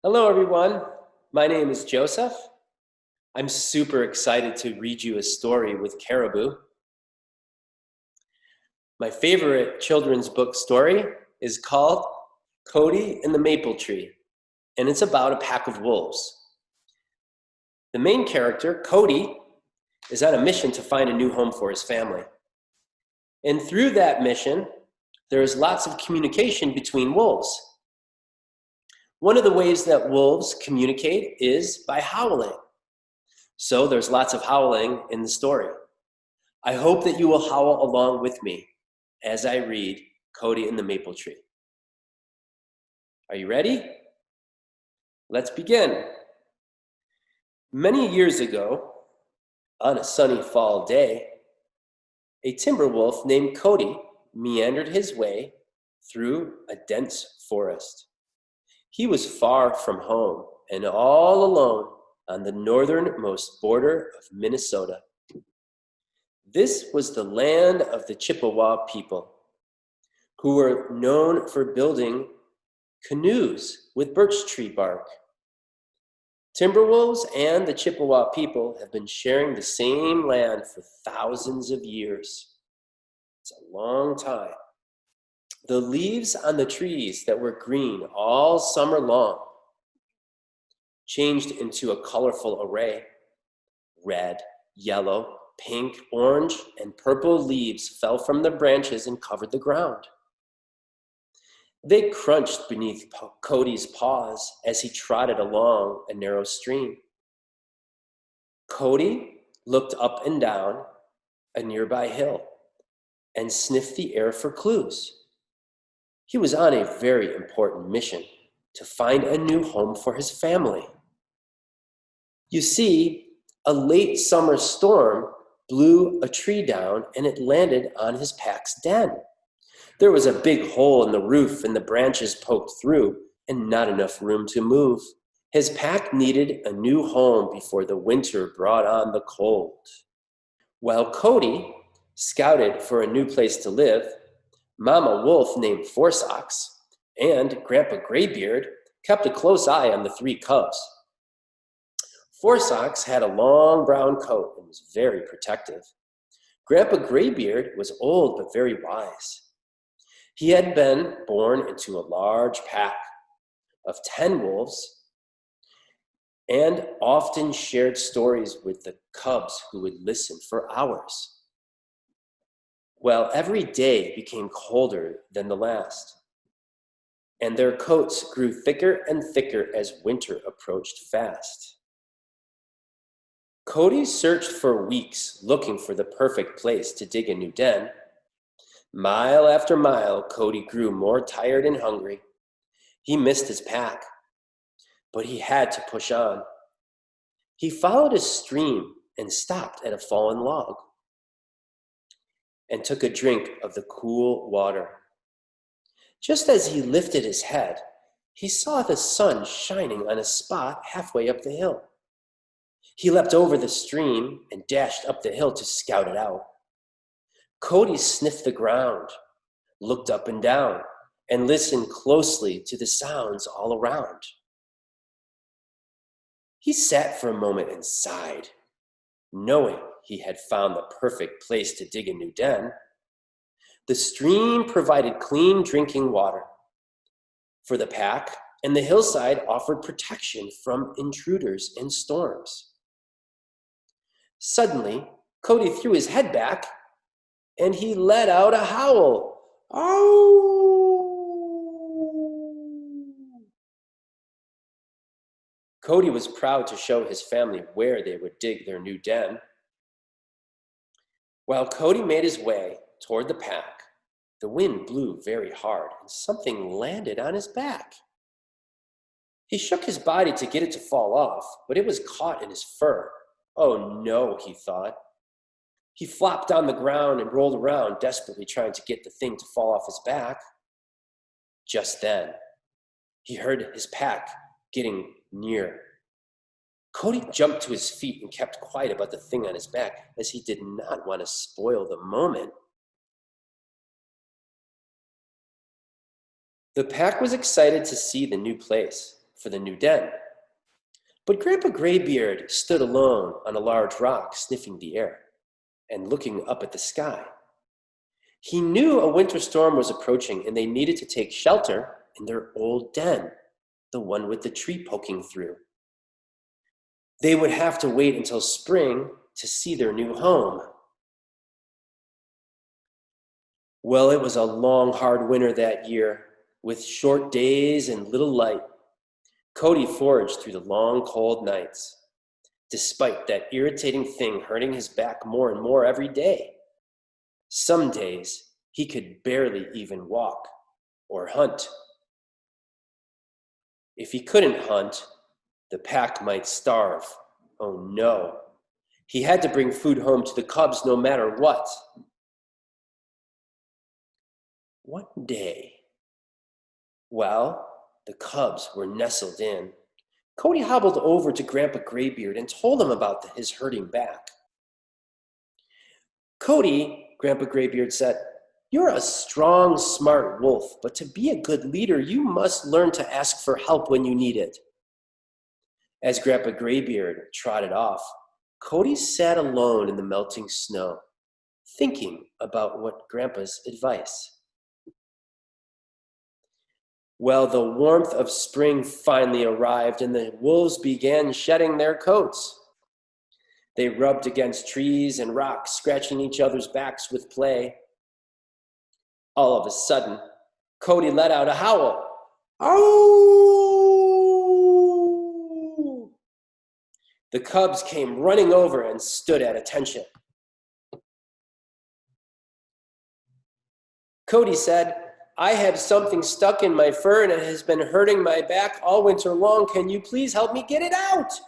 Hello, everyone. My name is Joseph. I'm super excited to read you a story with Caribu. My favorite children's book story is called Codi and the Maple Tree, and it's about a pack of wolves. The main character, Codi, is on a mission to find a new home for his family. And through that mission, there is lots of communication between wolves. One of the ways that wolves communicate is by howling. So there's lots of howling in the story. I hope that you will howl along with me as I read Codi and the Maple Tree. Are you ready? Let's begin. Many years ago, on a sunny fall day, a timber wolf named Codi meandered his way through a dense forest. He was far from home and all alone on the northernmost border of Minnesota. This was the land of the Chippewa people, who were known for building canoes with birch tree bark. Timberwolves and the Chippewa people have been sharing the same land for thousands of years. It's a long time. The leaves on the trees that were green all summer long changed into a colorful array. Red, yellow, pink, orange, and purple leaves fell from the branches and covered the ground. They crunched beneath Codi's paws as he trotted along a narrow stream. Codi looked up and down a nearby hill and sniffed the air for clues. He was on a very important mission to find a new home for his family. You see, a late summer storm blew a tree down and it landed on his pack's den. There was a big hole in the roof and the branches poked through and not enough room to move. His pack needed a new home before the winter brought on the cold. While Codi scouted for a new place to live, Mama Wolf named Forsox and Grandpa Graybeard kept a close eye on the three cubs. Forsox had a long brown coat and was very protective. Grandpa Graybeard was old but very wise. He had been born into a large pack of 10 wolves and often shared stories with the cubs who would listen for hours. Well, every day became colder than the last, and their coats grew thicker and thicker as winter approached fast. Codi searched for weeks looking for the perfect place to dig a new den. Mile after mile, Codi grew more tired and hungry. He missed his pack, but he had to push on. He followed a stream and stopped at a fallen log and took a drink of the cool water. Just as he lifted his head, he saw the sun shining on a spot halfway up the hill. He leapt over the stream and dashed up the hill to scout it out. Codi sniffed the ground, looked up and down, and listened closely to the sounds all around. He sat for a moment and sighed, knowing he had found the perfect place to dig a new den. The stream provided clean drinking water for the pack, and the hillside offered protection from intruders and storms. Suddenly, Codi threw his head back, and he let out a howl. "Ow!" Codi was proud to show his family where they would dig their new den. While Codi made his way toward the pack, the wind blew very hard and something landed on his back. He shook his body to get it to fall off, but it was caught in his fur. Oh no, he thought. He flopped on the ground and rolled around, desperately trying to get the thing to fall off his back. Just then, he heard his pack getting near. Codi jumped to his feet and kept quiet about the thing on his back, as he did not want to spoil the moment. The pack was excited to see the new place. for the new den. But Grandpa Graybeard stood alone on a large rock, sniffing the air and looking up at the sky. He knew a winter storm was approaching and they needed to take shelter in their old den, the one with the tree poking through. They would have to wait until spring to see their new home. Well, it was a long, hard winter that year, with short days and little light. Cody foraged through the long, cold nights, despite that irritating thing hurting his back more and more every day. Some days, he could barely even walk or hunt. If he couldn't hunt, the pack might starve. Oh no. He had to bring food home to the cubs no matter what. One day, while the cubs were nestled in, Cody hobbled over to Grandpa Graybeard and told him about his hurting back. Cody, Grandpa Graybeard said, "You're a strong, smart wolf, but to be a good leader, you must learn to ask for help when you need it." As Grandpa Graybeard trotted off, Cody sat alone in the melting snow, thinking about what Grandpa's advice. Well, the warmth of spring finally arrived and the wolves began shedding their coats. They rubbed against trees and rocks, scratching each other's backs with play. All of a sudden, Cody let out a howl. "Ow!" The cubs came running over and stood at attention. Cody said, "I have something stuck in my fur and it has been hurting my back all winter long. Can you please help me get it out?"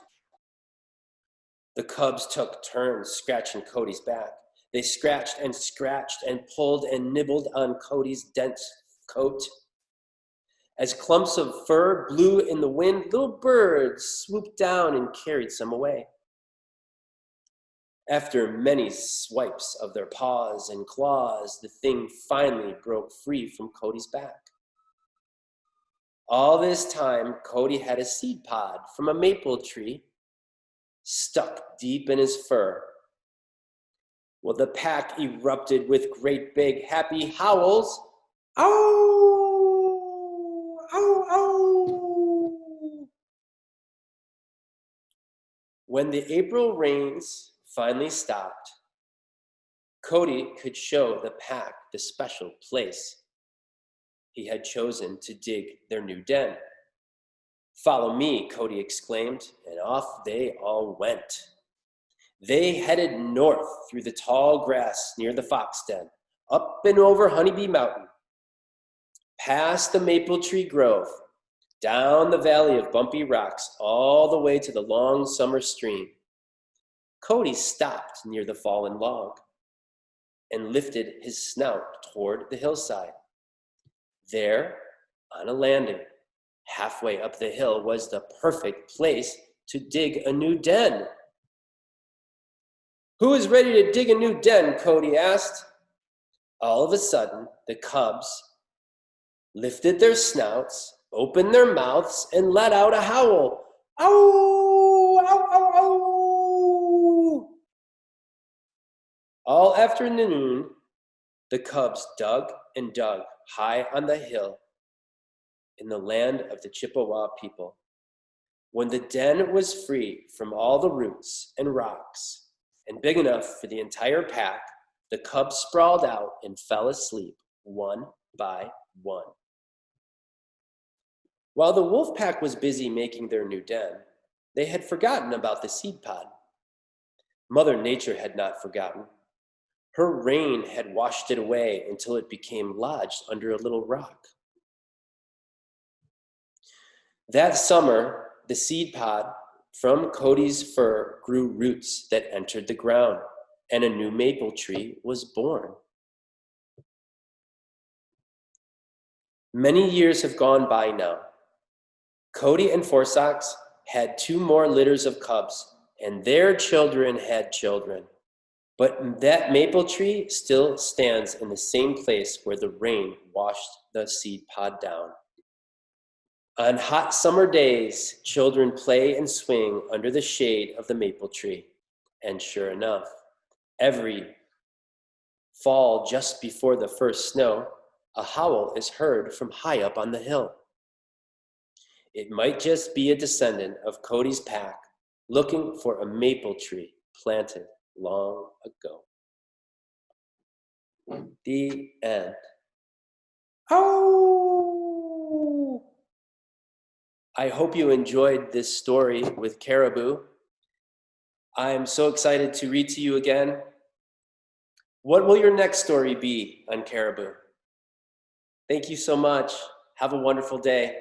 The cubs took turns scratching Cody's back. They scratched and pulled and nibbled on Cody's dense coat. As clumps of fur blew in the wind, little birds swooped down and carried some away. After many swipes of their paws and claws, the thing finally broke free from Cody's back. All this time, Cody had a seed pod from a maple tree stuck deep in his fur. Well, the pack erupted with great big happy howls. "Ow! Ow! Ow!" When the April rains finally stopped, Cody could show the pack the special place he had chosen to dig their new den. "Follow me," Cody exclaimed, and off they all went. They headed north through the tall grass near the fox den, up and over Honeybee Mountain, past the maple tree grove, down the valley of bumpy rocks, all the way to the long summer stream. Cody stopped near the fallen log and lifted his snout toward the hillside. There, on a landing, halfway up the hill, was the perfect place to dig a new den. "Who is ready to dig a new den?" Cody asked. All of a sudden, the cubs lifted their snouts, opened their mouths, and let out a howl. "Ow! Ow! Ow! Ow!" All afternoon, the cubs dug and dug high on the hill in the land of the Chippewa people. When the den was free from all the roots and rocks and big enough for the entire pack, the cubs sprawled out and fell asleep one by one. While the wolf pack was busy making their new den, they had forgotten about the seed pod. Mother Nature had not forgotten. Her rain had washed it away until it became lodged under a little rock. That summer, the seed pod from Cody's fur grew roots that entered the ground, and a new maple tree was born. Many years have gone by now. Cody and Forsox had 2 more litters of cubs, and their children had children. But that maple tree still stands in the same place where the rain washed the seed pod down. On hot summer days, children play and swing under the shade of the maple tree. And sure enough, every fall just before the first snow, a howl is heard from high up on the hill. It might just be a descendant of Cody's pack looking for a maple tree planted long ago. The end. Oh! I hope you enjoyed this story with Caribu. I'm so excited to read to you again. What will your next story be on Caribu? Thank you so much. Have a wonderful day.